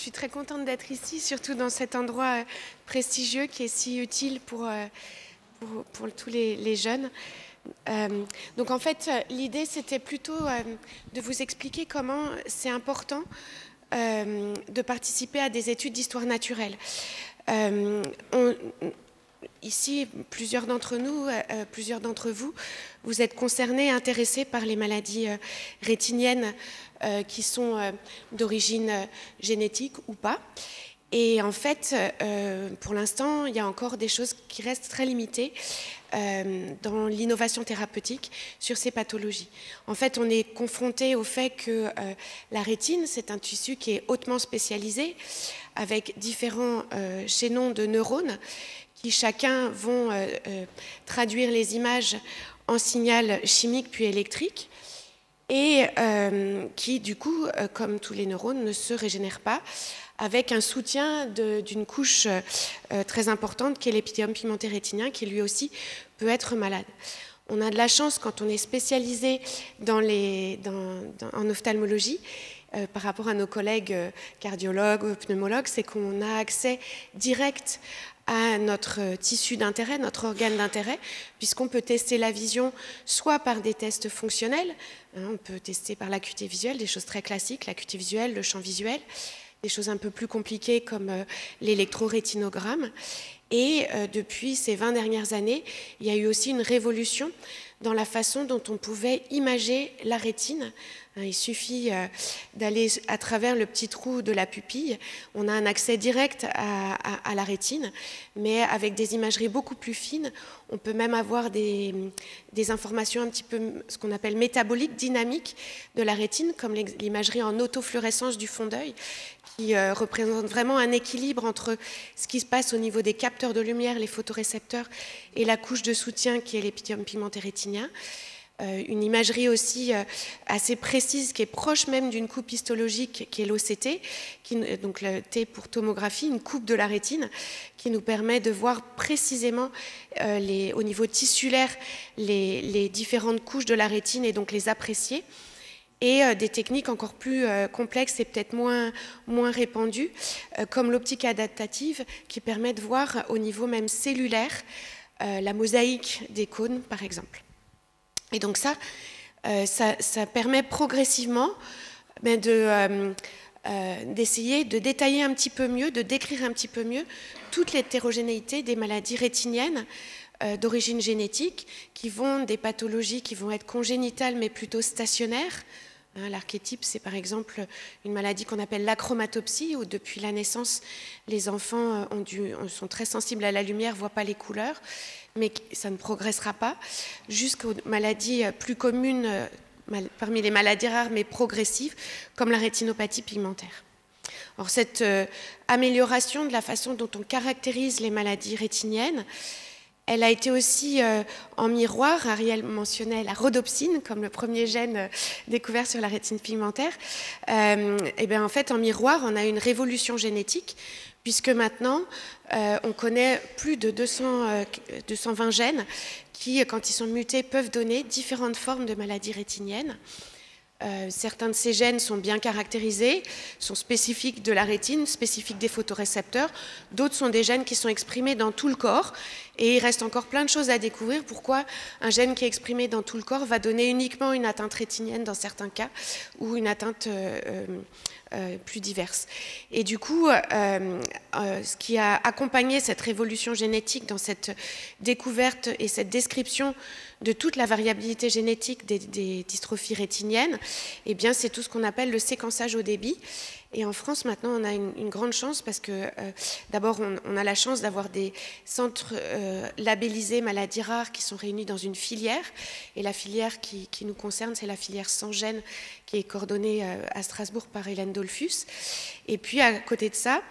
suis très contente d'être ici, surtout dans cet endroit prestigieux qui est si utile pour tous les jeunes. Donc en fait, l'idée c'était plutôt de vous expliquer comment c'est important de participer à des études d'histoire naturelle. Ici, plusieurs d'entre nous, plusieurs d'entre vous, vous êtes concernés, intéressés par les maladies rétiniennes qui sont d'origine génétique ou pas. Et en fait, pour l'instant, il y a encore des choses qui restent très limitées dans l'innovation thérapeutique sur ces pathologies. En fait, on est confronté au fait que la rétine, c'est un tissu qui est hautement spécialisé, avec différents chaînons de neurones qui chacun vont traduire les images en signal chimique puis électrique et qui, du coup, comme tous les neurones, ne se régénèrent pas, avec un soutien d'une couche très importante qui est l'épithélium pigmenté rétinien, qui lui aussi peut être malade. On a de la chance quand on est spécialisé en ophtalmologie, par rapport à nos collègues cardiologues, pneumologues, c'est qu'on a accès direct à notre tissu d'intérêt, notre organe d'intérêt, puisqu'on peut tester la vision soit par des tests fonctionnels, on peut tester par l'acuité visuelle, des choses très classiques, l'acuité visuelle, le champ visuel, des choses un peu plus compliquées comme l'électrorétinogramme. Et depuis ces 20 dernières années, il y a eu aussi une révolution dans la façon dont on pouvait imager la rétine. Il suffit d'aller à travers le petit trou de la pupille. On a un accès direct à la rétine, mais avec des imageries beaucoup plus fines. On peut même avoir des informations un petit peu, ce qu'on appelle métaboliques, dynamiques de la rétine, comme l'imagerie en autofluorescence du fond d'œil, qui représente vraiment un équilibre entre ce qui se passe au niveau des capteurs de lumière, les photorécepteurs, et la couche de soutien qui est l'épithélium pigmenté rétinien. Une imagerie aussi assez précise qui est proche même d'une coupe histologique qui est l'OCT, donc le T pour tomographie, une coupe de la rétine qui nous permet de voir précisément au niveau tissulaire les différentes couches de la rétine et donc les apprécier. Et des techniques encore plus complexes et peut-être moins répandues, comme l'optique adaptative, qui permet de voir au niveau même cellulaire la mosaïque des cônes, par exemple. Et donc ça permet progressivement d'essayer de détailler un petit peu mieux, de décrire un petit peu mieux toute l'hétérogénéité des maladies rétiniennes d'origine génétique, qui vont des pathologies qui vont être congénitales mais plutôt stationnaires. L'archétype, c'est par exemple une maladie qu'on appelle l'achromatopsie, où depuis la naissance, les enfants sont très sensibles à la lumière, ne voient pas les couleurs, mais ça ne progressera pas, jusqu'aux maladies plus communes, parmi les maladies rares, mais progressives, comme la rétinopathie pigmentaire. Alors, cette amélioration de la façon dont on caractérise les maladies rétiniennes, elle a été aussi en miroir, Ariel mentionnait la rhodopsine comme le premier gène découvert sur la rétine pigmentaire. Et bien en fait, en miroir, on a une révolution génétique, puisque maintenant, on connaît plus de 220 gènes qui, quand ils sont mutés, peuvent donner différentes formes de maladies rétiniennes. Certains de ces gènes sont bien caractérisés, sont spécifiques de la rétine, spécifiques des photorécepteurs. D'autres sont des gènes qui sont exprimés dans tout le corps. Et il reste encore plein de choses à découvrir. Pourquoi un gène qui est exprimé dans tout le corps va donner uniquement une atteinte rétinienne dans certains cas, ou une atteinte plus diverse. Et du coup, ce qui a accompagné cette révolution génétique dans cette découverte et cette description de toute la variabilité génétique des dystrophies rétiniennes, eh bien, c'est tout ce qu'on appelle le séquençage haut débit. Et en France, maintenant, on a une grande chance parce que, d'abord, on a la chance d'avoir des centres labellisés maladies rares qui sont réunis dans une filière. Et la filière qui nous concerne, c'est la filière sans gènes qui est coordonnée à Strasbourg par Hélène Dollfus. Et puis, à côté de ça,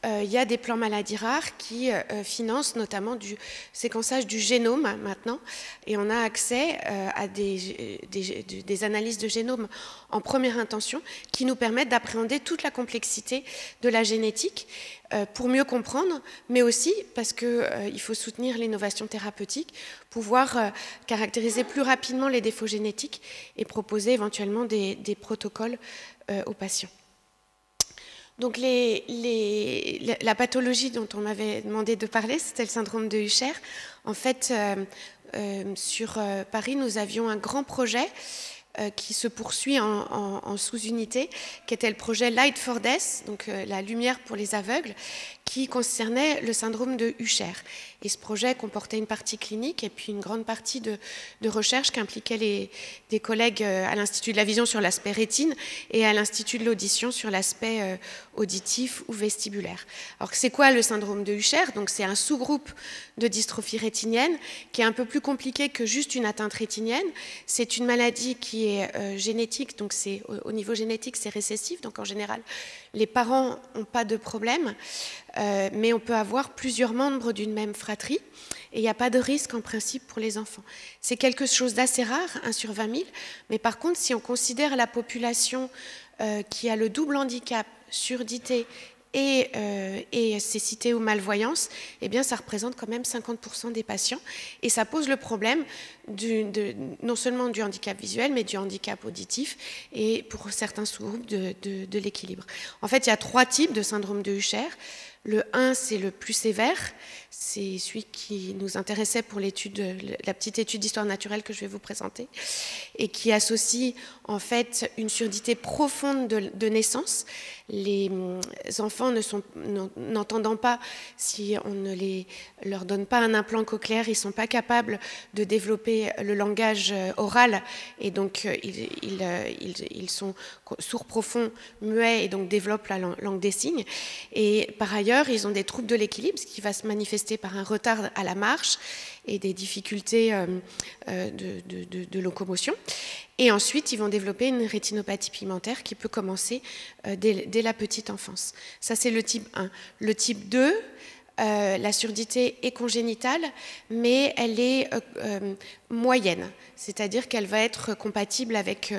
il y a des plans maladies rares qui financent notamment du séquençage du génome maintenant, et on a accès à des analyses de génome en première intention qui nous permettent d'appréhender toute la complexité de la génétique pour mieux comprendre, mais aussi parce qu'il faut soutenir l'innovation thérapeutique, pouvoir caractériser plus rapidement les défauts génétiques et proposer éventuellement des protocoles aux patients. Donc la pathologie dont on m'avait demandé de parler, c'était le syndrome de Usher. En fait, sur Paris, nous avions un grand projet qui se poursuit en sous-unité, qui était le projet Light for Deaf, donc la lumière pour les aveugles, qui concernait le syndrome de Usher. Et ce projet comportait une partie clinique et puis une grande partie de recherche qui impliquait des collègues à l'Institut de la vision sur l'aspect rétine et à l'Institut de l'audition sur l'aspect auditif ou vestibulaire. Alors c'est quoi le syndrome de Usher? Donc c'est un sous-groupe de dystrophie rétinienne qui est un peu plus compliqué que juste une atteinte rétinienne. C'est une maladie qui est génétique, donc au niveau génétique c'est récessif, donc en général les parents n'ont pas de problème, mais on peut avoir plusieurs membres d'une même fratrie et il n'y a pas de risque en principe pour les enfants. C'est quelque chose d'assez rare, 1 sur 20 000, mais par contre si on considère la population qui a le double handicap, surdité et cécité ou malvoyance, eh bien ça représente quand même 50% des patients et ça pose le problème non seulement du handicap visuel mais du handicap auditif et pour certains sous-groupes de l'équilibre. En fait, il y a 3 types de syndrome de Usher. Le 1, c'est le plus sévère, c'est celui qui nous intéressait pour la petite étude d'histoire naturelle que je vais vous présenter, et qui associe en fait une surdité profonde de naissance. Les enfants n'entendant pas, si on ne leur donne pas un implant cochléaire, ils ne sont pas capables de développer le langage oral, et donc ils sont sourds profonds, muets, et donc développent la langue des signes. Et par ailleurs, ils ont des troubles de l'équilibre, ce qui va se manifester par un retard à la marche et des difficultés de locomotion. Et ensuite, ils vont développer une rétinopathie pigmentaire qui peut commencer dès la petite enfance. Ça, c'est le type 1. Le type 2, la surdité est congénitale, mais elle est moyenne, c'est-à-dire qu'elle va être compatible avec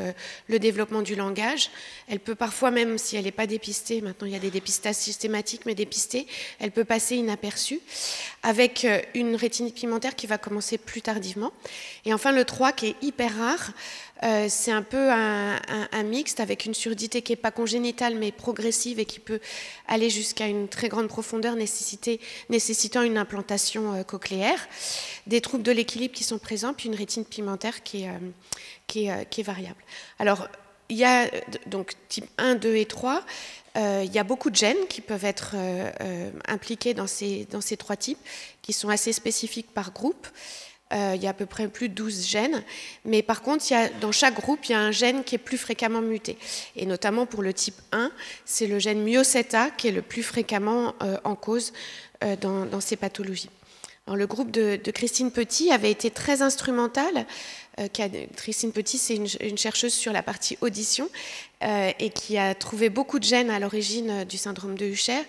le développement du langage. Elle peut parfois, même si elle n'est pas dépistée, maintenant il y a des dépistages systématiques, mais dépistée, elle peut passer inaperçue, avec une rétinite pigmentaire qui va commencer plus tardivement. Et enfin le 3, qui est hyper rare, c'est un peu un mixte avec une surdité qui n'est pas congénitale mais progressive et qui peut aller jusqu'à une très grande profondeur nécessitant une implantation cochléaire, des troubles de l'équilibre qui sont présents, puis une rétine pigmentaire qui est variable. Alors, il y a donc type 1, 2 et 3, il y a beaucoup de gènes qui peuvent être impliqués dans ces 3 types, qui sont assez spécifiques par groupe. Il y a à peu près plus de 12 gènes, mais par contre, dans chaque groupe, il y a un gène qui est plus fréquemment muté. Et notamment pour le type 1, c'est le gène myo7A qui est le plus fréquemment en cause dans ces pathologies. Alors, le groupe de Christine Petit avait été très instrumental. Christine Petit, c'est une chercheuse sur la partie audition et qui a trouvé beaucoup de gènes à l'origine du syndrome de Usher.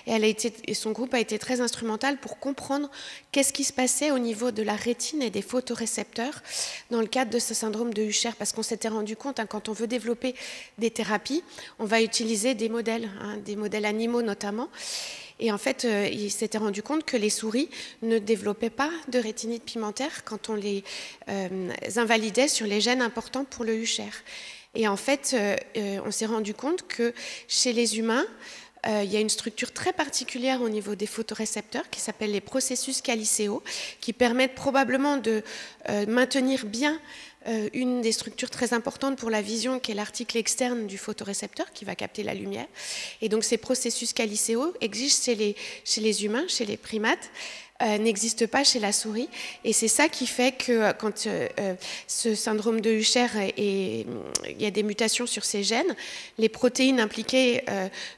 Et son groupe a été très instrumental pour comprendre qu'est-ce qui se passait au niveau de la rétine et des photorécepteurs dans le cadre de ce syndrome de Usher. Parce qu'on s'était rendu compte, quand on veut développer des thérapies, on va utiliser des modèles animaux notamment. Et en fait, il s'était rendu compte que les souris ne développaient pas de rétinite pigmentaire quand on les invalidait sur les gènes importants pour le Usher. Et en fait, on s'est rendu compte que chez les humains, il y a une structure très particulière au niveau des photorécepteurs qui s'appelle les processus calicéaux, qui permettent probablement de maintenir bien une des structures très importantes pour la vision, qui est l'article externe du photorécepteur, qui va capter la lumière. Et donc ces processus calicéaux existent chez les humains, chez les primates, n'existe pas chez la souris. Et c'est ça qui fait que quand ce syndrome de Usher, il y a des mutations sur ces gènes, les protéines impliquées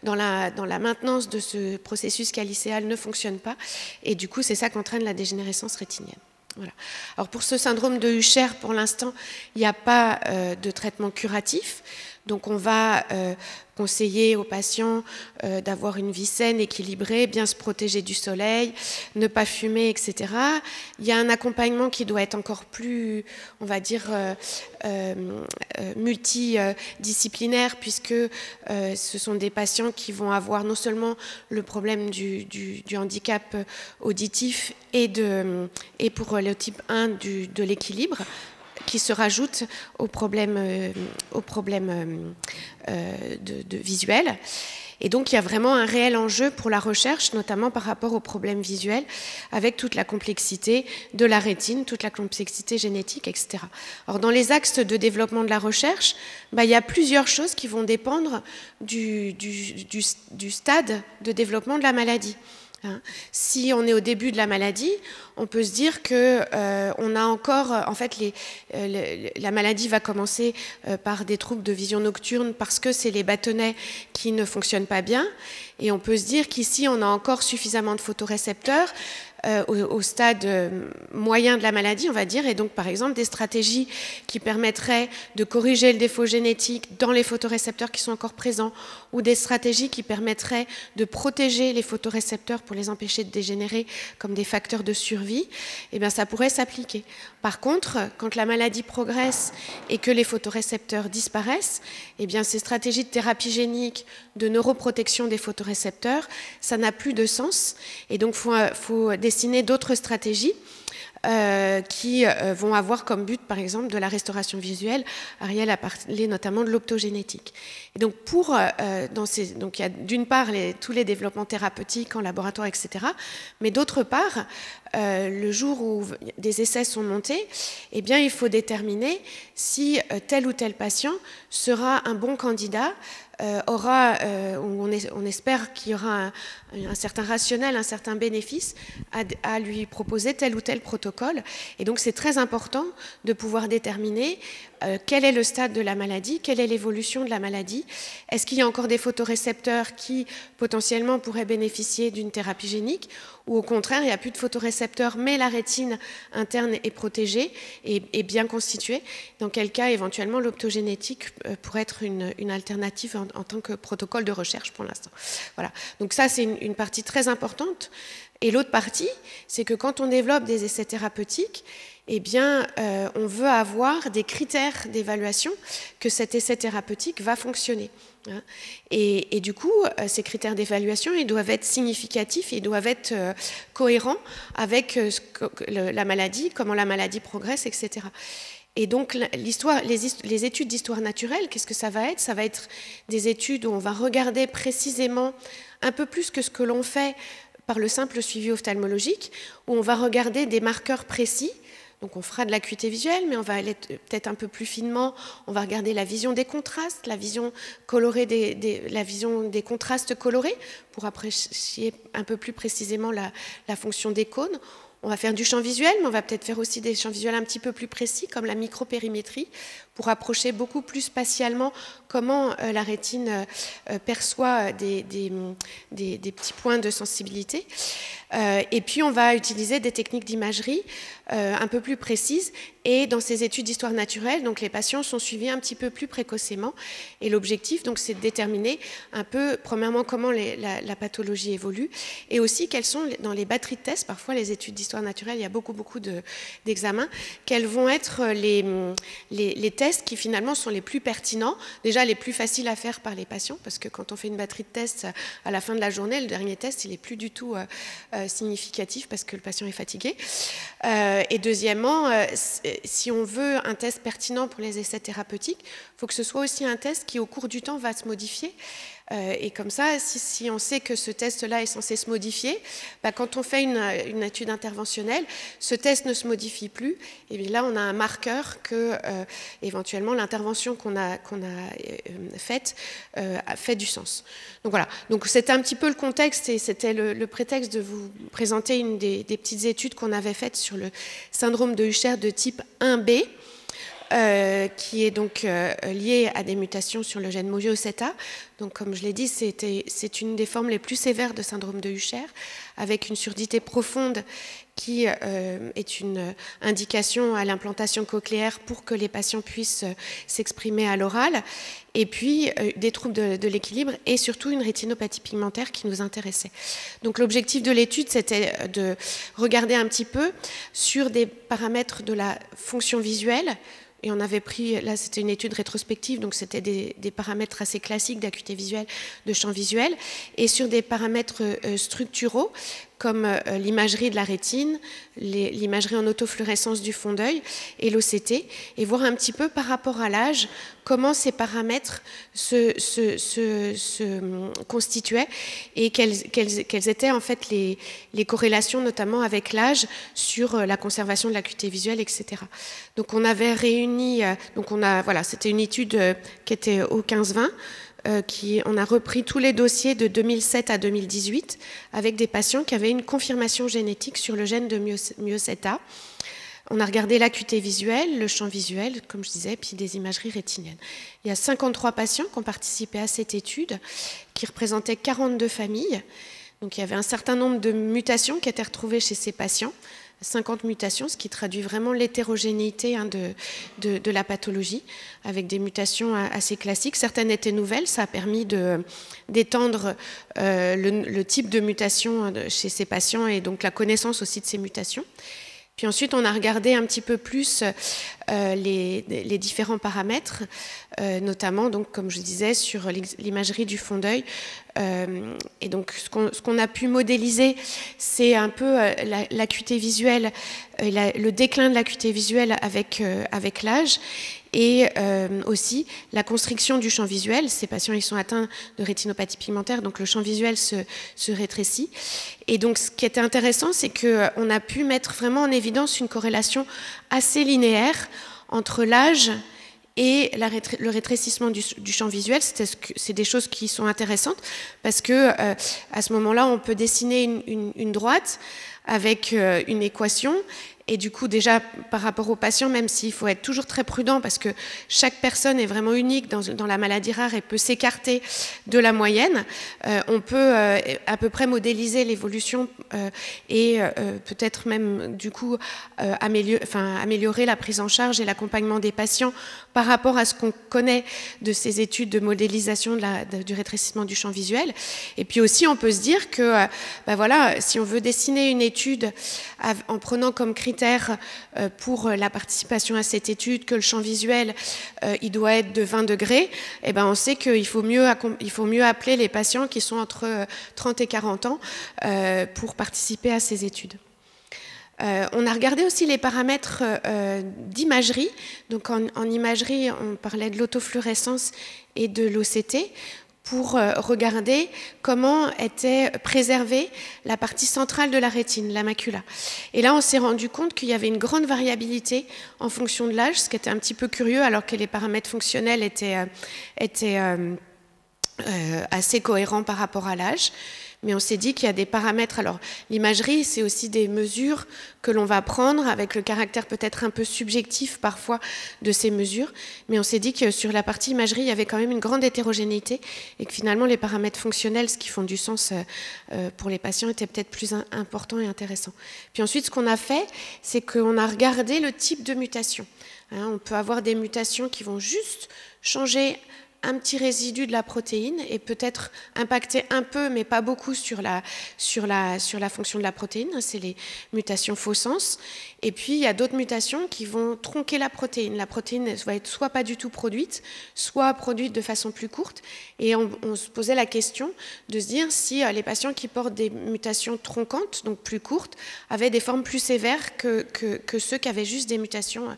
dans la maintenance de ce processus calicéal ne fonctionnent pas. Et du coup, c'est ça qui entraîne la dégénérescence rétinienne. Voilà. Alors pour ce syndrome de Usher, pour l'instant, il n'y a pas de traitement curatif. Donc on va conseiller aux patients d'avoir une vie saine, équilibrée, bien se protéger du soleil, ne pas fumer, etc. Il y a un accompagnement qui doit être encore plus, on va dire, multidisciplinaire, puisque ce sont des patients qui vont avoir non seulement le problème du handicap auditif et pour le type 1 de l'équilibre, qui se rajoutent aux problèmes, visuels. Et donc, il y a vraiment un réel enjeu pour la recherche, notamment par rapport aux problèmes visuels, avec toute la complexité de la rétine, toute la complexité génétique, etc. Or, dans les axes de développement de la recherche, il y a plusieurs choses qui vont dépendre du stade de développement de la maladie. Si on est au début de la maladie, on peut se dire que on a encore, en fait, la maladie va commencer par des troubles de vision nocturne parce que c'est les bâtonnets qui ne fonctionnent pas bien. Et on peut se dire qu'ici, on a encore suffisamment de photorécepteurs au stade moyen de la maladie, on va dire, et donc par exemple des stratégies qui permettraient de corriger le défaut génétique dans les photorécepteurs qui sont encore présents, ou des stratégies qui permettraient de protéger les photorécepteurs pour les empêcher de dégénérer comme des facteurs de survie, eh bien ça pourrait s'appliquer. Par contre, quand la maladie progresse et que les photorécepteurs disparaissent, eh bien ces stratégies de thérapie génique, de neuroprotection des photorécepteurs, ça n'a plus de sens, et donc il faut dessiner d'autres stratégies qui vont avoir comme but, par exemple, de la restauration visuelle. Ariel a parlé notamment de l'optogénétique. Et donc, donc il y a d'une part tous les développements thérapeutiques en laboratoire, etc. Mais d'autre part, le jour où des essais sont montés, eh bien, il faut déterminer si tel ou tel patient sera un bon candidat, on espère qu'il y aura un certain rationnel, un certain bénéfice à lui proposer tel ou tel protocole. Et donc c'est très important de pouvoir déterminer quel est le stade de la maladie, quelle est l'évolution de la maladie. Est-ce qu'il y a encore des photorécepteurs qui potentiellement pourraient bénéficier d'une thérapie génique, ou au contraire, il n'y a plus de photorécepteurs, mais la rétine interne est protégée et bien constituée, dans quel cas, éventuellement, l'optogénétique pourrait être une alternative en tant que protocole de recherche pour l'instant. Voilà. Donc ça, c'est une partie très importante. Et l'autre partie, c'est que quand on développe des essais thérapeutiques, eh bien, on veut avoir des critères d'évaluation que cet essai thérapeutique va fonctionner. Et du coup, ces critères d'évaluation, ils doivent être significatifs, ils doivent être cohérents avec la maladie, comment la maladie progresse, etc. Et donc, les études d'histoire naturelle, qu'est-ce que ça va être? Ça va être des études où on va regarder précisément, un peu plus que ce que l'on fait par le simple suivi ophtalmologique, où on va regarder des marqueurs précis. Donc on fera de l'acuité visuelle, mais on va aller peut-être un peu plus finement. On va regarder la vision des contrastes, la vision colorée la vision des contrastes colorés, pour apprécier un peu plus précisément la fonction des cônes. On va faire du champ visuel, mais on va peut-être faire aussi des champs visuels un petit peu plus précis, comme la micropérimétrie, pour approcher beaucoup plus spatialement comment la rétine perçoit des petits points de sensibilité. Et puis, on va utiliser des techniques d'imagerie un peu plus précises. Et dans ces études d'histoire naturelle, donc les patients sont suivis un petit peu plus précocement. Et l'objectif, donc, c'est de déterminer un peu, premièrement, comment la pathologie évolue, et aussi quelles sont, dans les batteries de tests, parfois les études d'histoire naturelle, il y a beaucoup d'examens, quels vont être les tests qui finalement sont les plus pertinents, déjà les plus faciles à faire par les patients, parce que quand on fait une batterie de tests à la fin de la journée, le dernier test, il n'est plus du tout significatif parce que le patient est fatigué. Et deuxièmement, si on veut un test pertinent pour les essais thérapeutiques, il faut que ce soit aussi un test qui, au cours du temps, va se modifier. Et comme ça, si on sait que ce test-là est censé se modifier, quand on fait une étude interventionnelle, ce test ne se modifie plus, et bien là, on a un marqueur que, éventuellement, l'intervention qu'on a faite a fait du sens. Donc voilà, donc c'était un petit peu le contexte, et c'était le prétexte de vous présenter une des petites études qu'on avait faites sur le syndrome de Usher de type 1B, qui est donc lié à des mutations sur le gène MOVIO7A. Donc, comme je l'ai dit, c'est une des formes les plus sévères de syndrome de Usher, avec une surdité profonde qui est une indication à l'implantation cochléaire pour que les patients puissent s'exprimer à l'oral, et puis des troubles de l'équilibre et surtout une rétinopathie pigmentaire qui nous intéressait. Donc l'objectif de l'étude, c'était de regarder un petit peu sur des paramètres de la fonction visuelle. Et on avait pris, là c'était une étude rétrospective, donc c'était des paramètres assez classiques d'acuité visuelle, de champ visuel, et sur des paramètres structuraux, comme l'imagerie de la rétine, l'imagerie en autofluorescence du fond d'œil et l'OCT, et voir un petit peu par rapport à l'âge comment ces paramètres se constituaient et quelles étaient en fait les corrélations, notamment avec l'âge, sur la conservation de l'acuité visuelle, etc. Donc on avait réuni, voilà, c'était une étude qui était au 15-20, on a repris tous les dossiers de 2007 à 2018 avec des patients qui avaient une confirmation génétique sur le gène de myocyte A. On a regardé l'acuité visuelle, le champ visuel, comme je disais, puis des imageries rétiniennes. Il y a 53 patients qui ont participé à cette étude, qui représentaient 42 familles. Donc il y avait un certain nombre de mutations qui étaient retrouvées chez ces patients, 50 mutations, ce qui traduit vraiment l'hétérogénéité de la pathologie, avec des mutations assez classiques. Certaines étaient nouvelles, ça a permis d'étendre le type de mutation chez ces patients et donc la connaissance aussi de ces mutations. Puis ensuite, on a regardé un petit peu plus les différents paramètres, notamment, donc, comme je disais, sur l'imagerie du fond d'œil. Et donc, ce qu'on a pu modéliser, c'est un peu l'acuité visuelle, le déclin de l'acuité visuelle avec l'âge, et aussi la constriction du champ visuel. Ces patients, ils sont atteints de rétinopathie pigmentaire, donc le champ visuel se rétrécit. Et donc, ce qui était intéressant, c'est qu'on a pu mettre vraiment en évidence une corrélation assez linéaire entre l'âge et le rétrécissement du champ visuel. C'est des choses qui sont intéressantes parce que à ce moment-là, on peut dessiner une droite avec une équation. Et du coup, déjà, par rapport aux patients, même s'il faut être toujours très prudent parce que chaque personne est vraiment unique dans la maladie rare et peut s'écarter de la moyenne, on peut à peu près modéliser l'évolution et peut-être même, du coup, améliorer la prise en charge et l'accompagnement des patients par rapport à ce qu'on connaît de ces études de modélisation du rétrécissement du champ visuel. Et puis aussi, on peut se dire que, voilà, si on veut dessiner une étude en prenant comme critère pour la participation à cette étude que le champ visuel il doit être de 20 degrés, et on sait qu'il faut mieux appeler les patients qui sont entre 30 et 40 ans pour participer à ces études. On a regardé aussi les paramètres d'imagerie. Donc en imagerie, on parlait de l'autofluorescence et de l'OCT, pour regarder comment était préservée la partie centrale de la rétine, la macula. Et là, on s'est rendu compte qu'il y avait une grande variabilité en fonction de l'âge, ce qui était un petit peu curieux, alors que les paramètres fonctionnels étaient assez cohérents par rapport à l'âge. Mais on s'est dit qu'il y a des paramètres. Alors, l'imagerie, c'est aussi des mesures que l'on va prendre avec le caractère peut-être un peu subjectif parfois de ces mesures. Mais on s'est dit que sur la partie imagerie, il y avait quand même une grande hétérogénéité et que finalement, les paramètres fonctionnels, ce qui font du sens pour les patients, étaient peut-être plus importants et intéressants. Puis ensuite, ce qu'on a fait, c'est qu'on a regardé le type de mutation. On peut avoir des mutations qui vont juste changer un petit résidu de la protéine et peut-être impacter un peu, mais pas beaucoup, sur la fonction de la protéine. C'est les mutations faux sens. Et puis, il y a d'autres mutations qui vont tronquer la protéine. La protéine va être soit pas du tout produite, soit produite de façon plus courte. Et on se posait la question de se dire si les patients qui portent des mutations tronquantes, donc plus courtes, avaient des formes plus sévères que ceux qui avaient juste des mutations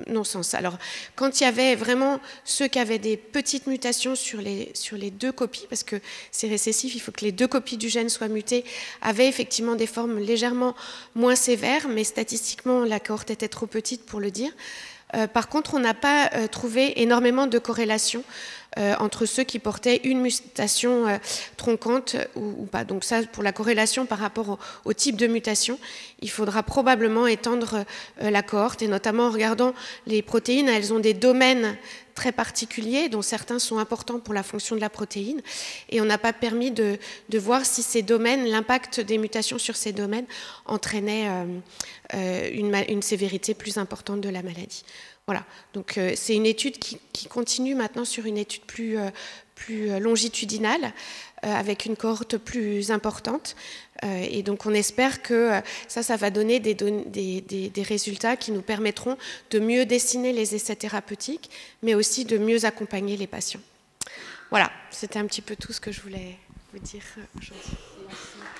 non-sens. Alors, quand il y avait vraiment ceux qui avaient des petites mutations sur les deux copies, parce que c'est récessif, il faut que les deux copies du gène soient mutées, avaient effectivement des formes légèrement moins sévères, mais statistiquement, la cohorte était trop petite pour le dire. Par contre, on n'a pas trouvé énormément de corrélation entre ceux qui portaient une mutation tronquante ou pas. Donc ça, pour la corrélation par rapport au type de mutation, il faudra probablement étendre la cohorte, et notamment en regardant les protéines, elles ont des domaines très particuliers, dont certains sont importants pour la fonction de la protéine, et on n'a pas permis de voir si ces domaines, l'impact des mutations sur ces domaines entraînait une sévérité plus importante de la maladie. Voilà, donc c'est une étude qui continue maintenant sur une étude plus longitudinale, avec une cohorte plus importante. Et donc on espère que ça va donner des résultats qui nous permettront de mieux dessiner les essais thérapeutiques, mais aussi de mieux accompagner les patients. Voilà, c'était un petit peu tout ce que je voulais vous dire aujourd'hui. Merci.